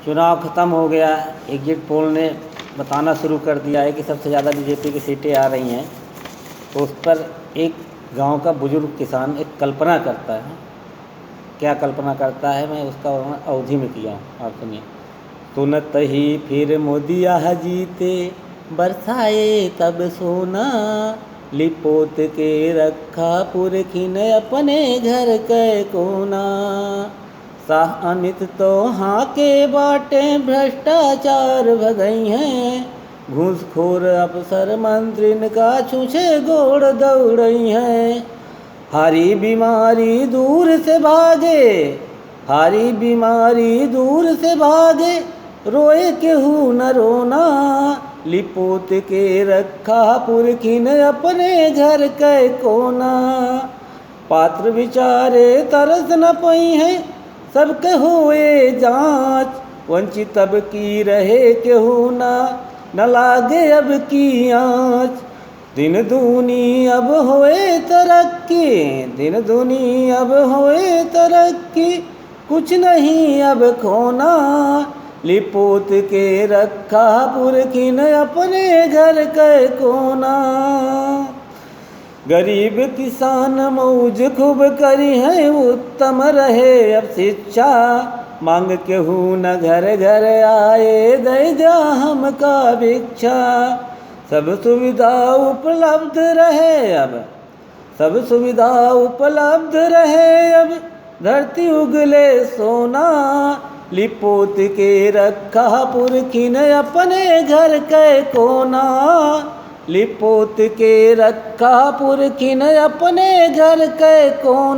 चुनाव ख़त्म हो गया। एग्जिट पोल ने बताना शुरू कर दिया है कि सबसे ज़्यादा बीजेपी की सीटें आ रही हैं। तो उस पर एक गांव का बुजुर्ग किसान एक कल्पना करता है। क्या कल्पना करता है, मैं उसका वर्णन अवधि में किया हूँ, आप सुनिए। सुनत ही फिर मोदिया जीते, बरसाए तब सोना, लिपोत के रखा पुरखिन अपने घर के कोना। शाह अमित तो हाँ के बाटे भ्रष्टाचार भगई हैं, घूसखोर अफसर मंत्रिन का छूछे गोड़ दौड़ई हैं। हारी बीमारी दूर से भागे, हारी बीमारी दूर से भागे, रोए केहू न रोना, लिपोत के रखा पुरखिन अपने घर के कोना। पात्र विचारे तरस न पई है, सबके हुए जांच, वंचित अब की रहे केहू न लागे अब की आँच। दिन दूनी अब होए तरक्की, दिन दूनी अब होए तरक्की, कुछ नहीं अब खोना, लिपोत के रखा पुरखिन अपने घर के कोना। गरीब किसान मौज खूब करी है, उत्तम रहे अब शिक्षा, मांग केहू न घर घर आए, दे जा हमका भिक्षा। सब सुविधा उपलब्ध रहे अब, सब सुविधा उपलब्ध रहे अब, धरती उगले सोना, लिपोत के रखा पुरखिन अपने घर के कोना, लिपोत के रखा पुरखिन अपने घर के कोना।